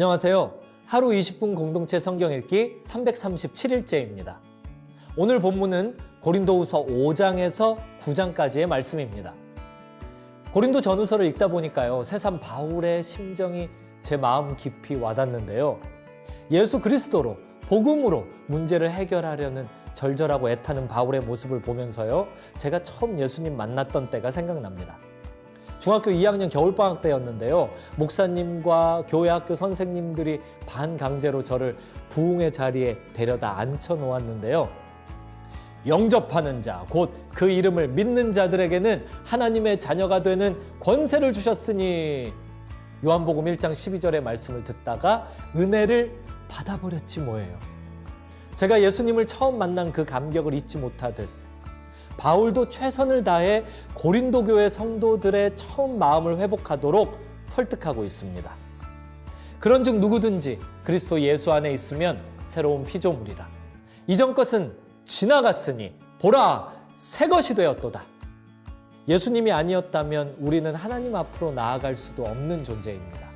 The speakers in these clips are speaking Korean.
안녕하세요. 하루 20분 공동체 성경 읽기 337일째입니다. 오늘 본문은 고린도후서 5장에서 9장까지의 말씀입니다. 고린도 전후서를 읽다 보니까요, 새삼 바울의 심정이 제 마음 깊이 와닿는데요. 예수 그리스도로, 복음으로 문제를 해결하려는 절절하고 애타는 바울의 모습을 보면서요, 제가 처음 예수님 만났던 때가 생각납니다. 중학교 2학년 겨울방학 때였는데요. 목사님과 교회 학교 선생님들이 반강제로 저를 부흥의 자리에 데려다 앉혀놓았는데요. 영접하는 자, 곧 그 이름을 믿는 자들에게는 하나님의 자녀가 되는 권세를 주셨으니, 요한복음 1장 12절의 말씀을 듣다가 은혜를 받아버렸지 뭐예요. 제가 예수님을 처음 만난 그 감격을 잊지 못하듯 바울도 최선을 다해 고린도 교회 성도들의 처음 마음을 회복하도록 설득하고 있습니다. 그런즉 누구든지 그리스도 예수 안에 있으면 새로운 피조물이라. 이전 것은 지나갔으니 보라, 새 것이 되었도다. 예수님이 아니었다면 우리는 하나님 앞으로 나아갈 수도 없는 존재입니다.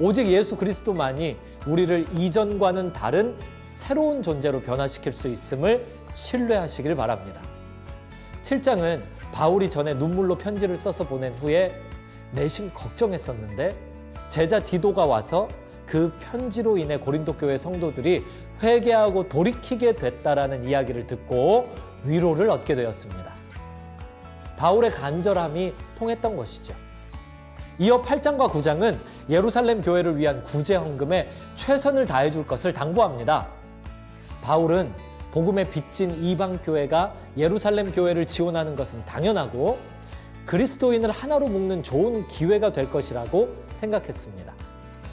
오직 예수 그리스도만이 우리를 이전과는 다른 새로운 존재로 변화시킬 수 있음을 신뢰하시길 바랍니다. 7장은 바울이 전에 눈물로 편지를 써서 보낸 후에 내심 걱정했었는데 제자 디도가 와서 그 편지로 인해 고린도 교회 성도들이 회개하고 돌이키게 됐다라는 이야기를 듣고 위로를 얻게 되었습니다. 바울의 간절함이 통했던 것이죠. 이어 8장과 9장은 예루살렘 교회를 위한 구제 헌금에 최선을 다해줄 것을 당부합니다. 바울은 복음의 빚진 이방 교회가 예루살렘 교회를 지원하는 것은 당연하고 그리스도인을 하나로 묶는 좋은 기회가 될 것이라고 생각했습니다.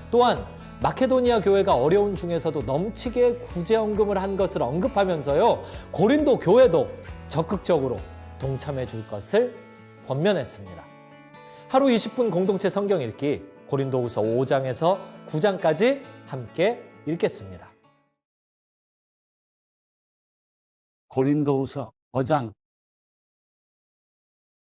또한 마케도니아 교회가 어려운 중에서도 넘치게 구제헌금을 한 것을 언급하면서요, 고린도 교회도 적극적으로 동참해 줄 것을 권면했습니다. 하루 20분 공동체 성경 읽기, 고린도후서 5장에서 9장까지 함께 읽겠습니다. 고린도후서 5장.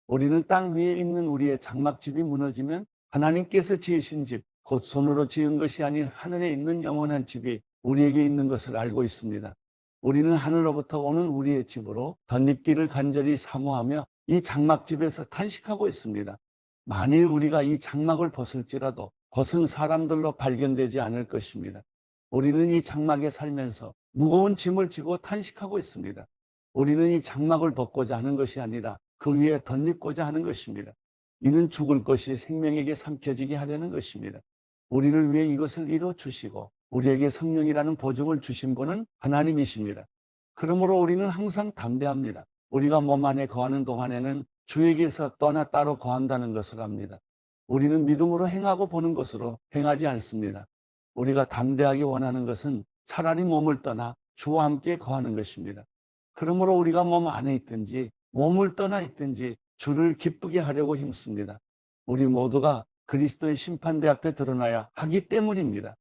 우리는 땅 위에 있는 우리의 장막집이 무너지면 하나님께서 지으신 집, 곧 손으로 지은 것이 아닌 하늘에 있는 영원한 집이 우리에게 있는 것을 알고 있습니다. 우리는 하늘로부터 오는 우리의 집으로 덧입기를 간절히 사모하며 이 장막집에서 탄식하고 있습니다. 만일 우리가 이 장막을 벗을지라도 벗은 사람들로 발견되지 않을 것입니다. 우리는 이 장막에 살면서 무거운 짐을 지고 탄식하고 있습니다. 우리는 이 장막을 벗고자 하는 것이 아니라 그 위에 덧입고자 하는 것입니다. 이는 죽을 것이 생명에게 삼켜지게 하려는 것입니다. 우리를 위해 이것을 이루어 주시고 우리에게 성령이라는 보증을 주신 분은 하나님이십니다. 그러므로 우리는 항상 담대합니다. 우리가 몸 안에 거하는 동안에는 주에게서 떠나 따로 거한다는 것을 압니다. 우리는 믿음으로 행하고 보는 것으로 행하지 않습니다. 우리가 담대하게 원하는 것은 차라리 몸을 떠나 주와 함께 거하는 것입니다. 그러므로 우리가 몸 안에 있든지 몸을 떠나 있든지 주를 기쁘게 하려고 힘씁니다. 우리 모두가 그리스도의 심판대 앞에 드러나야 하기 때문입니다.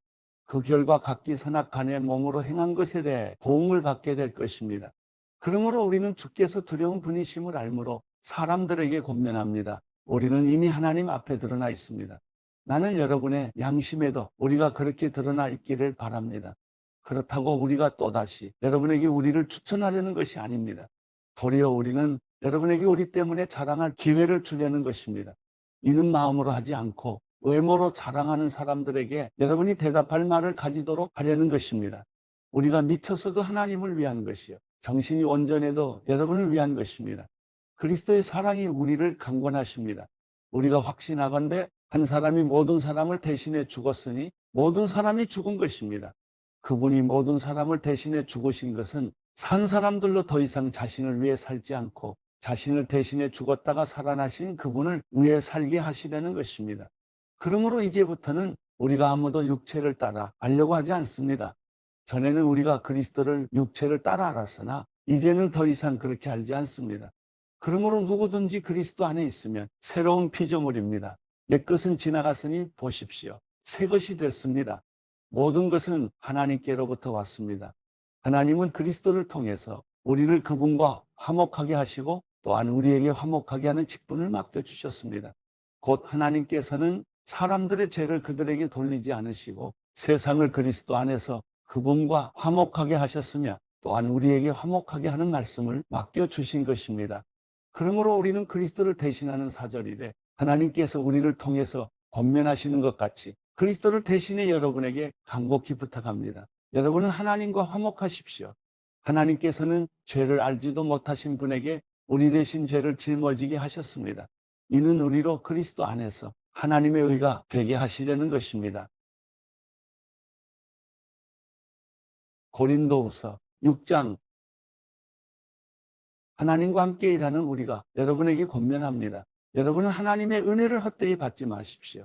그 결과 각기 선악간에 몸으로 행한 것에 대해 보응을 받게 될 것입니다. 그러므로 우리는 주께서 두려운 분이심을 알므로 사람들에게 권면합니다. 우리는 이미 하나님 앞에 드러나 있습니다. 나는 여러분의 양심에도 우리가 그렇게 드러나 있기를 바랍니다. 그렇다고 우리가 또다시 여러분에게 우리를 추천하려는 것이 아닙니다. 도리어 우리는 여러분에게 우리 때문에 자랑할 기회를 주려는 것입니다. 이는 마음으로 하지 않고 외모로 자랑하는 사람들에게 여러분이 대답할 말을 가지도록 하려는 것입니다. 우리가 미쳤어도 하나님을 위한 것이요, 정신이 온전해도 여러분을 위한 것입니다. 그리스도의 사랑이 우리를 강권하십니다. 우리가 확신하건대 한 사람이 모든 사람을 대신해 죽었으니 모든 사람이 죽은 것입니다. 그분이 모든 사람을 대신해 죽으신 것은 산 사람들로 더 이상 자신을 위해 살지 않고 자신을 대신해 죽었다가 살아나신 그분을 위해 살게 하시려는 것입니다. 그러므로 이제부터는 우리가 아무도 육체를 따라 알려고 하지 않습니다. 전에는 우리가 그리스도를 육체를 따라 알았으나 이제는 더 이상 그렇게 알지 않습니다. 그러므로 누구든지 그리스도 안에 있으면 새로운 피조물입니다. 옛것은 지나갔으니 보십시오, 새 것이 됐습니다. 모든 것은 하나님께로부터 왔습니다. 하나님은 그리스도를 통해서 우리를 그분과 화목하게 하시고 또한 우리에게 화목하게 하는 직분을 맡겨주셨습니다. 곧 하나님께서는 사람들의 죄를 그들에게 돌리지 않으시고 세상을 그리스도 안에서 그분과 화목하게 하셨으며 또한 우리에게 화목하게 하는 말씀을 맡겨주신 것입니다. 그러므로 우리는 그리스도를 대신하는 사절이래 하나님께서 우리를 통해서 권면하시는 것 같이 그리스도를 대신해 여러분에게 간곡히 부탁합니다. 여러분은 하나님과 화목하십시오. 하나님께서는 죄를 알지도 못하신 분에게 우리 대신 죄를 짊어지게 하셨습니다. 이는 우리로 그리스도 안에서 하나님의 의가 되게 하시려는 것입니다. 고린도후서 6장. 하나님과 함께 일하는 우리가 여러분에게 권면합니다. 여러분은 하나님의 은혜를 헛되이 받지 마십시오.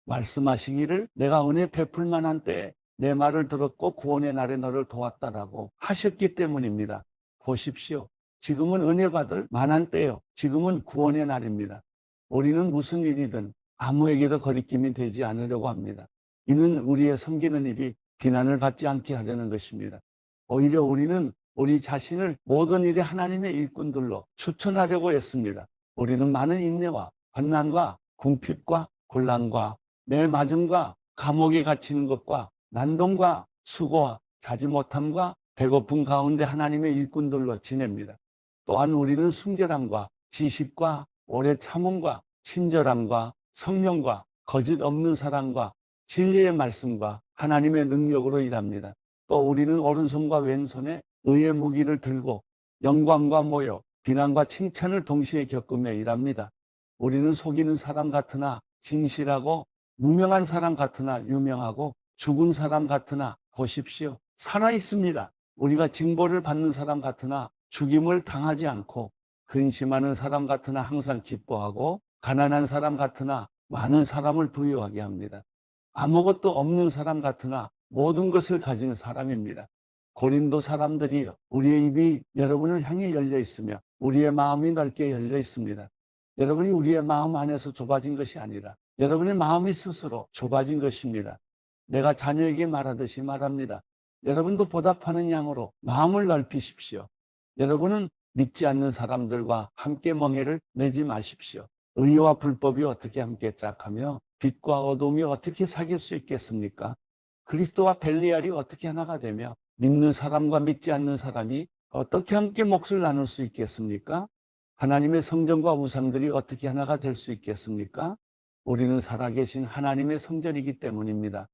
말씀하시기를 내가 은혜 베풀 만한 때에 내 말을 들었고 구원의 날에 너를 도왔다라고 하셨기 때문입니다. 보십시오. 지금은 은혜 받을 만한 때요. 지금은 구원의 날입니다. 우리는 무슨 일이든 아무에게도 거리낌이 되지 않으려고 합니다. 이는 우리의 섬기는 일이 비난을 받지 않게 하려는 것입니다. 오히려 우리는 우리 자신을 모든 일에 하나님의 일꾼들로 추천하려고 했습니다. 우리는 많은 인내와 환난과 궁핍과 곤란과 매 맞음과 감옥에 갇히는 것과 난동과 수고와 자지 못함과 배고픔 가운데 하나님의 일꾼들로 지냅니다. 또한 우리는 순결함과 지식과 오래 참음과 친절함과 성령과 거짓 없는 사랑과 진리의 말씀과 하나님의 능력으로 일합니다. 또 우리는 오른손과 왼손에 의의 무기를 들고 영광과 모욕, 비난과 칭찬을 동시에 겪으며 일합니다. 우리는 속이는 사람 같으나 진실하고 무명한 사람 같으나 유명하고 죽은 사람 같으나 보십시오. 살아 있습니다. 우리가 징벌을 받는 사람 같으나 죽임을 당하지 않고 근심하는 사람 같으나 항상 기뻐하고 가난한 사람 같으나 많은 사람을 부유하게 합니다. 아무것도 없는 사람 같으나 모든 것을 가진 사람입니다. 고린도 사람들이요. 우리의 입이 여러분을 향해 열려 있으며 우리의 마음이 넓게 열려 있습니다. 여러분이 우리의 마음 안에서 좁아진 것이 아니라 여러분의 마음이 스스로 좁아진 것입니다. 내가 자녀에게 말하듯이 말합니다. 여러분도 보답하는 양으로 마음을 넓히십시오. 여러분은 믿지 않는 사람들과 함께 멍해를 내지 마십시오. 의와 불법이 어떻게 함께 짝하며 빛과 어둠이 어떻게 사귈 수 있겠습니까? 그리스도와 벨리알이 어떻게 하나가 되며 믿는 사람과 믿지 않는 사람이 어떻게 함께 몫을 나눌 수 있겠습니까? 하나님의 성전과 우상들이 어떻게 하나가 될 수 있겠습니까? 우리는 살아계신 하나님의 성전이기 때문입니다.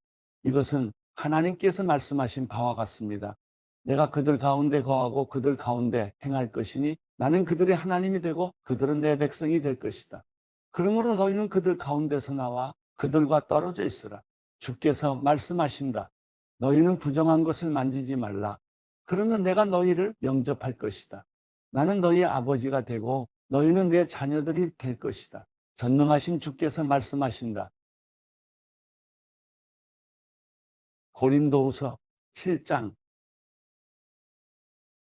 이것은 하나님께서 말씀하신 바와 같습니다. 내가 그들 가운데 거하고 그들 가운데 행할 것이니 나는 그들의 하나님이 되고 그들은 내 백성이 될 것이다. 그러므로 너희는 그들 가운데서 나와 그들과 떨어져 있으라. 주께서 말씀하신다. 너희는 부정한 것을 만지지 말라. 그러면 내가 너희를 영접할 것이다. 나는 너희의 아버지가 되고 너희는 내 자녀들이 될 것이다. 전능하신 주께서 말씀하신다. 고린도후서 7장.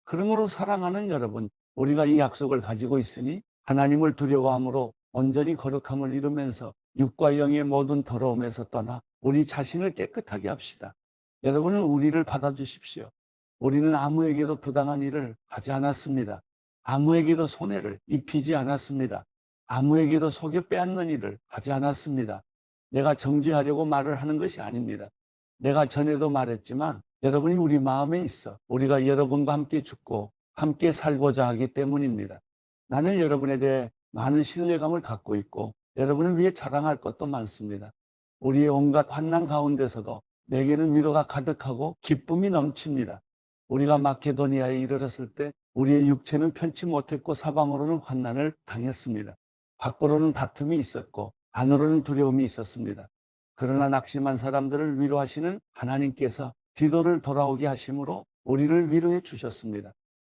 그러므로 사랑하는 여러분, 우리가 이 약속을 가지고 있으니 하나님을 두려워함으로 온전히 거룩함을 이루면서 육과 영의 모든 더러움에서 떠나 우리 자신을 깨끗하게 합시다. 여러분은 우리를 받아주십시오. 우리는 아무에게도 부당한 일을 하지 않았습니다. 아무에게도 손해를 입히지 않았습니다. 아무에게도 속여 빼앗는 일을 하지 않았습니다. 내가 정죄하려고 말을 하는 것이 아닙니다. 내가 전에도 말했지만 여러분이 우리 마음에 있어 우리가 여러분과 함께 죽고 함께 살고자 하기 때문입니다. 나는 여러분에 대해 많은 신뢰감을 갖고 있고 여러분을 위해 자랑할 것도 많습니다. 우리의 온갖 환난 가운데서도 내게는 위로가 가득하고 기쁨이 넘칩니다. 우리가 마케도니아에 이르렀을 때 우리의 육체는 편치 못했고 사방으로는 환난을 당했습니다. 밖으로는 다툼이 있었고 안으로는 두려움이 있었습니다. 그러나 낙심한 사람들을 위로하시는 하나님께서 디도를 돌아오게 하심으로 우리를 위로해 주셨습니다.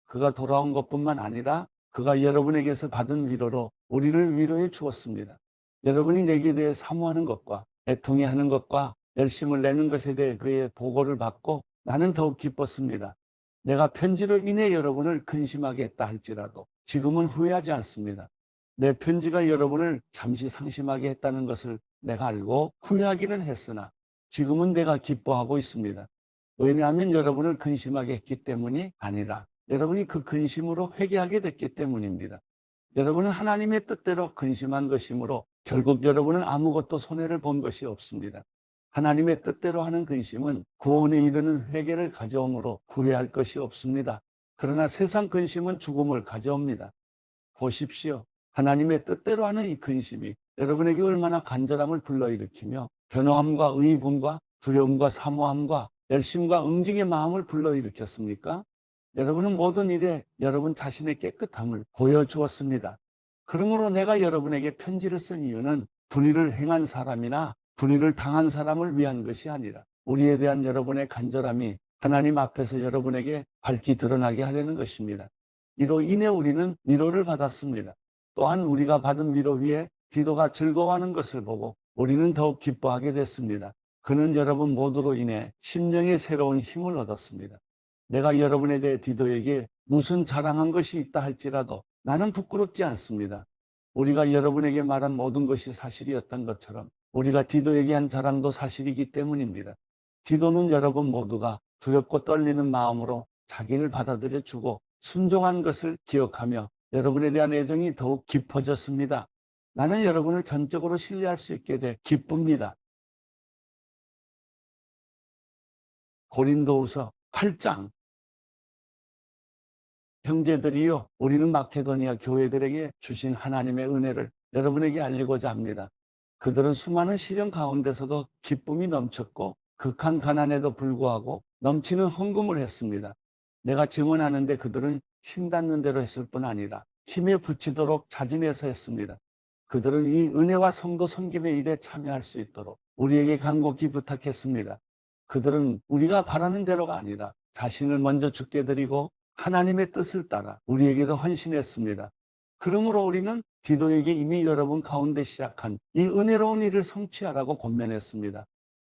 그가 돌아온 것뿐만 아니라 그가 여러분에게서 받은 위로로 우리를 위로해 주었습니다. 여러분이 내게 대해 사모하는 것과 애통해하는 것과 열심을 내는 것에 대해 그의 보고를 받고 나는 더욱 기뻤습니다. 내가 편지로 인해 여러분을 근심하게 했다 할지라도 지금은 후회하지 않습니다. 내 편지가 여러분을 잠시 상심하게 했다는 것을 내가 알고 후회하기는 했으나 지금은 내가 기뻐하고 있습니다. 왜냐하면 여러분을 근심하게 했기 때문이 아니라 여러분이 그 근심으로 회개하게 됐기 때문입니다. 여러분은 하나님의 뜻대로 근심한 것이므로 결국 여러분은 아무것도 손해를 본 것이 없습니다. 하나님의 뜻대로 하는 근심은 구원에 이르는 회개를 가져오므로 후회할 것이 없습니다. 그러나 세상 근심은 죽음을 가져옵니다. 보십시오. 하나님의 뜻대로 하는 이 근심이 여러분에게 얼마나 간절함을 불러일으키며 변호함과 의분과 두려움과 사모함과 열심과 응징의 마음을 불러일으켰습니까? 여러분은 모든 일에 여러분 자신의 깨끗함을 보여주었습니다. 그러므로 내가 여러분에게 편지를 쓴 이유는 불의를 행한 사람이나 불의를 당한 사람을 위한 것이 아니라 우리에 대한 여러분의 간절함이 하나님 앞에서 여러분에게 밝히 드러나게 하려는 것입니다. 이로 인해 우리는 위로를 받았습니다. 또한 우리가 받은 위로 위에 디도가 즐거워하는 것을 보고 우리는 더욱 기뻐하게 됐습니다. 그는 여러분 모두로 인해 심령의 새로운 힘을 얻었습니다. 내가 여러분에 대해 디도에게 무슨 자랑한 것이 있다 할지라도 나는 부끄럽지 않습니다. 우리가 여러분에게 말한 모든 것이 사실이었던 것처럼 우리가 디도에게 한 자랑도 사실이기 때문입니다. 디도는 여러분 모두가 두렵고 떨리는 마음으로 자기를 받아들여 주고 순종한 것을 기억하며 여러분에 대한 애정이 더욱 깊어졌습니다. 나는 여러분을 전적으로 신뢰할 수 있게 돼 기쁩니다. 고린도후서 8장. 형제들이요, 우리는 마케도니아 교회들에게 주신 하나님의 은혜를 여러분에게 알리고자 합니다. 그들은 수많은 시련 가운데서도 기쁨이 넘쳤고 극한 가난에도 불구하고 넘치는 헌금을 했습니다. 내가 증언하는데 그들은 힘닿는 대로 했을 뿐 아니라 힘에 부치도록 자진해서 했습니다. 그들은 이 은혜와 성도 섬김의 일에 참여할 수 있도록 우리에게 간곡히 부탁했습니다. 그들은 우리가 바라는 대로가 아니라 자신을 먼저 죽게 드리고 하나님의 뜻을 따라 우리에게도 헌신했습니다. 그러므로 우리는 디도에게 이미 여러분 가운데 시작한 이 은혜로운 일을 성취하라고 권면했습니다.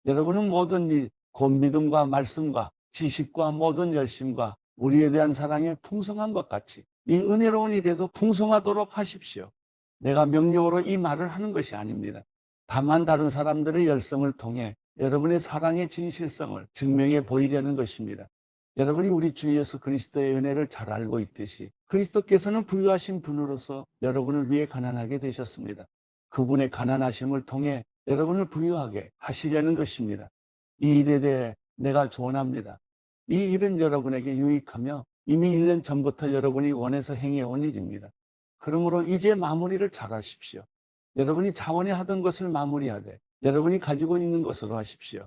여러분은 모든 일, 곧 믿음과 말씀과 지식과 모든 열심과 우리에 대한 사랑에 풍성한 것 같이 이 은혜로운 일에도 풍성하도록 하십시오. 내가 명령으로 이 말을 하는 것이 아닙니다. 다만 다른 사람들의 열성을 통해 여러분의 사랑의 진실성을 증명해 보이려는 것입니다. 여러분이 우리 주 예수 그리스도의 은혜를 잘 알고 있듯이 그리스도께서는 부유하신 분으로서 여러분을 위해 가난하게 되셨습니다. 그분의 가난하심을 통해 여러분을 부유하게 하시려는 것입니다. 이 일에 대해 내가 조언합니다. 이 일은 여러분에게 유익하며 이미 1년 전부터 여러분이 원해서 행해온 일입니다. 그러므로 이제 마무리를 잘 하십시오. 여러분이 자원해 하던 것을 마무리하되 여러분이 가지고 있는 것으로 하십시오.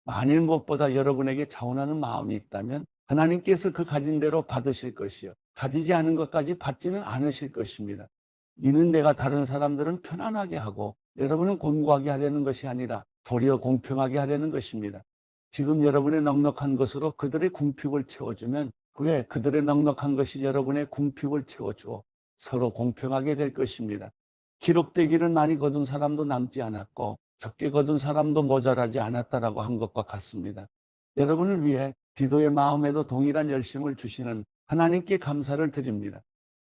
만일 무엇보다 여러분에게 자원하는 마음이 있다면 하나님께서 그 가진 대로 받으실 것이요, 가지지 않은 것까지 받지는 않으실 것입니다. 이는 내가 다른 사람들은 편안하게 하고 여러분은 곤고하게 하려는 것이 아니라 도리어 공평하게 하려는 것입니다. 지금 여러분의 넉넉한 것으로 그들의 궁핍을 채워주면 후에 그들의 넉넉한 것이 여러분의 궁핍을 채워주어 서로 공평하게 될 것입니다. 기록되기를 많이 거둔 사람도 남지 않았고 적게 거둔 사람도 모자라지 않았다라고 한 것과 같습니다. 여러분을 위해 디도의 마음에도 동일한 열심을 주시는 하나님께 감사를 드립니다.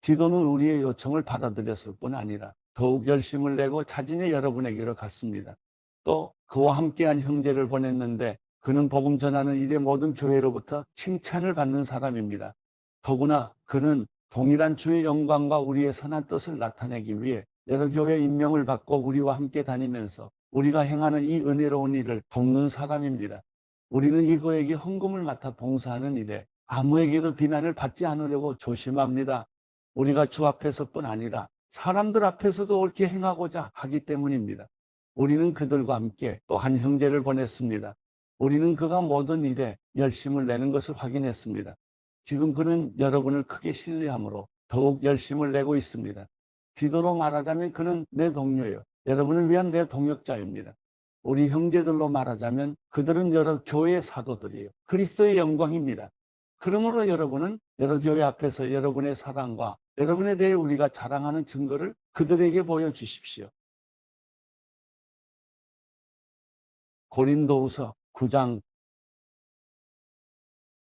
디도는 우리의 요청을 받아들였을 뿐 아니라 더욱 열심을 내고 자진해 여러분에게로 갔습니다. 또 그와 함께한 형제를 보냈는데 그는 복음 전하는 일의 모든 교회로부터 칭찬을 받는 사람입니다. 더구나 그는 동일한 주의 영광과 우리의 선한 뜻을 나타내기 위해 여러 교회 임명을 받고 우리와 함께 다니면서 우리가 행하는 이 은혜로운 일을 돕는 사람입니다. 우리는 이거에게 헌금을 맡아 봉사하는 일에 아무에게도 비난을 받지 않으려고 조심합니다. 우리가 주 앞에서뿐 아니라 사람들 앞에서도 옳게 행하고자 하기 때문입니다. 우리는 그들과 함께 또 한 형제를 보냈습니다. 우리는 그가 모든 일에 열심을 내는 것을 확인했습니다. 지금 그는 여러분을 크게 신뢰함으로 더욱 열심을 내고 있습니다. 디도로 말하자면 그는 내 동료예요. 여러분을 위한 내 동역자입니다. 우리 형제들로 말하자면 그들은 여러 교회의 사도들이에요. 그리스도의 영광입니다. 그러므로 여러분은 여러 교회 앞에서 여러분의 사랑과 여러분에 대해 우리가 자랑하는 증거를 그들에게 보여주십시오. 고린도후서 9장.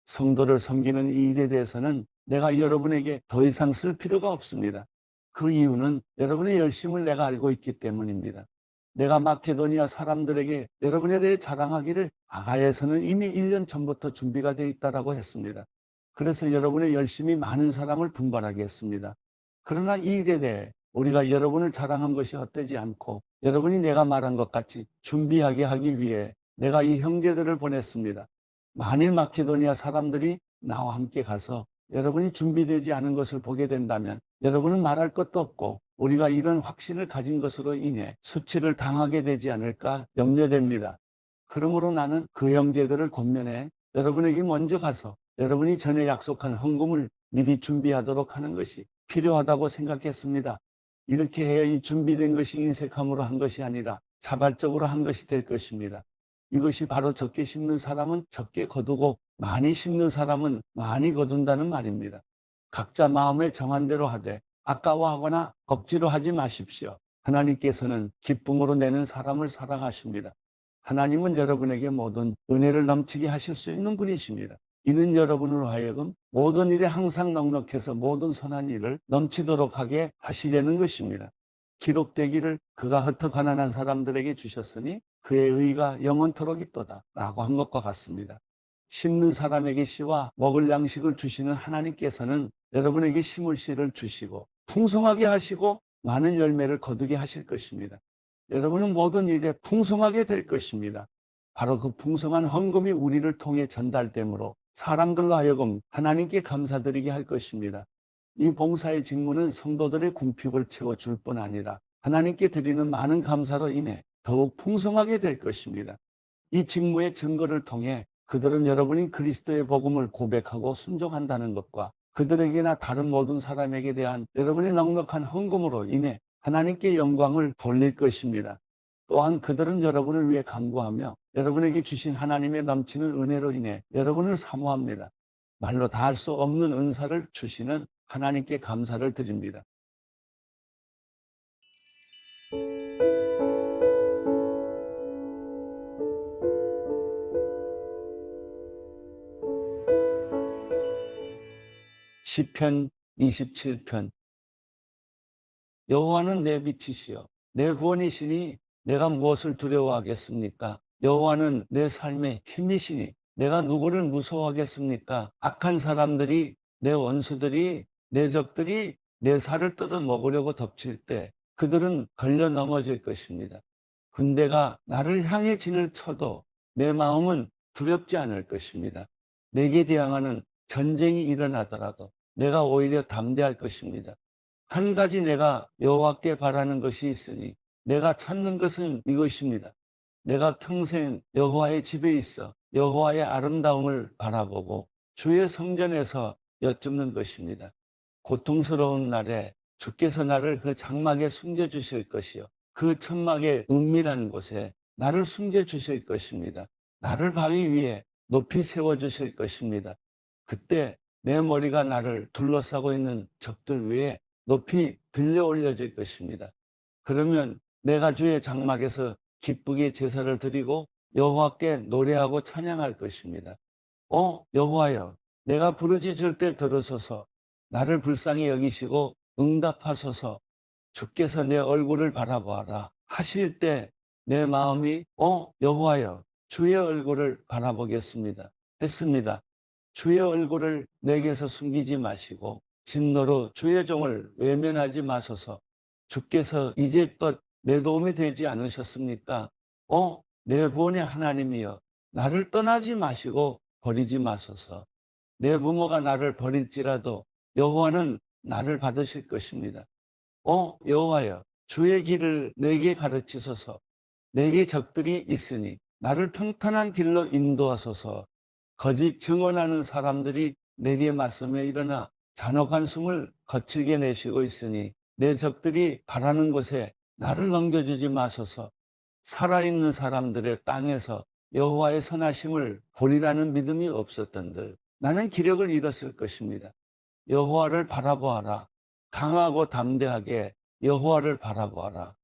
성도를 섬기는 이 일에 대해서는 내가 여러분에게 더 이상 쓸 필요가 없습니다. 그 이유는 여러분의 열심을 내가 알고 있기 때문입니다. 내가 마케도니아 사람들에게 여러분에 대해 자랑하기를 아가야에서는 이미 1년 전부터 준비가 되어 있다고 했습니다. 그래서 여러분의 열심이 많은 사람을 분발하게 했습니다. 그러나 이 일에 대해 우리가 여러분을 자랑한 것이 헛되지 않고 여러분이 내가 말한 것 같이 준비하게 하기 위해 내가 이 형제들을 보냈습니다. 만일 마케도니아 사람들이 나와 함께 가서 여러분이 준비되지 않은 것을 보게 된다면 여러분은 말할 것도 없고 우리가 이런 확신을 가진 것으로 인해 수치를 당하게 되지 않을까 염려됩니다. 그러므로 나는 그 형제들을 권면해 여러분에게 먼저 가서 여러분이 전에 약속한 헌금을 미리 준비하도록 하는 것이 필요하다고 생각했습니다. 이렇게 해야 이 준비된 것이 인색함으로 한 것이 아니라 자발적으로 한 것이 될 것입니다. 이것이 바로 적게 심는 사람은 적게 거두고 많이 심는 사람은 많이 거둔다는 말입니다. 각자 마음에 정한 대로 하되 아까워하거나 억지로 하지 마십시오. 하나님께서는 기쁨으로 내는 사람을 사랑하십니다. 하나님은 여러분에게 모든 은혜를 넘치게 하실 수 있는 분이십니다. 이는 여러분으로 하여금 모든 일에 항상 넉넉해서 모든 선한 일을 넘치도록 하게 하시려는 것입니다. 기록되기를 그가 흩어 가난한 사람들에게 주셨으니 그의 의가 영원토록 있도다 라고 한 것과 같습니다. 심는 사람에게 씨와 먹을 양식을 주시는 하나님께서는 여러분에게 심을 씨를 주시고 풍성하게 하시고 많은 열매를 거두게 하실 것입니다. 여러분은 모든 일에 풍성하게 될 것입니다. 바로 그 풍성한 헌금이 우리를 통해 전달되므로 사람들로 하여금 하나님께 감사드리게 할 것입니다. 이 봉사의 직무는 성도들의 궁핍을 채워줄 뿐 아니라 하나님께 드리는 많은 감사로 인해 더욱 풍성하게 될 것입니다. 이 직무의 증거를 통해 그들은 여러분이 그리스도의 복음을 고백하고 순종한다는 것과 그들에게나 다른 모든 사람에게 대한 여러분의 넉넉한 헌금으로 인해 하나님께 영광을 돌릴 것입니다. 또한 그들은 여러분을 위해 간구하며 여러분에게 주신 하나님의 넘치는 은혜로 인해 여러분을 사모합니다. 말로 다 할 수 없는 은사를 주시는 하나님께 감사를 드립니다. 시편 27편. 여호와는 내 빛이시여 내 구원이시니 내가 무엇을 두려워하겠습니까? 여호와는 내 삶의 힘이시니 내가 누구를 무서워하겠습니까? 악한 사람들이, 내 원수들이, 내 적들이 내 살을 뜯어 먹으려고 덮칠 때 그들은 걸려 넘어질 것입니다. 군대가 나를 향해 진을 쳐도 내 마음은 두렵지 않을 것입니다. 내게 대항하는 전쟁이 일어나더라도 내가 오히려 담대할 것입니다. 한 가지 내가 여호와께 바라는 것이 있으니 내가 찾는 것은 이것입니다. 내가 평생 여호와의 집에 있어 여호와의 아름다움을 바라보고 주의 성전에서 여쭙는 것입니다. 고통스러운 날에 주께서 나를 그 장막에 숨겨주실 것이요 그 천막의 은밀한 곳에 나를 숨겨주실 것입니다. 나를 바위 위에 높이 세워주실 것입니다. 그때 내 머리가 나를 둘러싸고 있는 적들 위에 높이 들려 올려질 것입니다. 그러면 내가 주의 장막에서 기쁘게 제사를 드리고 여호와께 노래하고 찬양할 것입니다. 여호와여, 내가 부르짖을 때 들으소서. 나를 불쌍히 여기시고 응답하소서. 주께서 내 얼굴을 바라보아라 하실 때 내 마음이 여호와여, 주의 얼굴을 바라보겠습니다 했습니다. 주의 얼굴을 내게서 숨기지 마시고 진노로 주의 종을 외면하지 마소서. 주께서 이제껏 내 도움이 되지 않으셨습니까? 내 구원의 하나님이여, 나를 떠나지 마시고 버리지 마소서. 내 부모가 나를 버릴지라도 여호와는 나를 받으실 것입니다. 여호와여, 주의 길을 내게 가르치소서. 내게 적들이 있으니 나를 평탄한 길로 인도하소서. 거짓 증언하는 사람들이 내게 맞서며 일어나 잔혹한 숨을 거칠게 내쉬고 있으니 내 적들이 바라는 곳에 나를 넘겨주지 마소서. 살아있는 사람들의 땅에서 여호와의 선하심을 보리라는 믿음이 없었던들 나는 기력을 잃었을 것입니다. 여호와를 바라보아라. 강하고 담대하게 여호와를 바라보아라.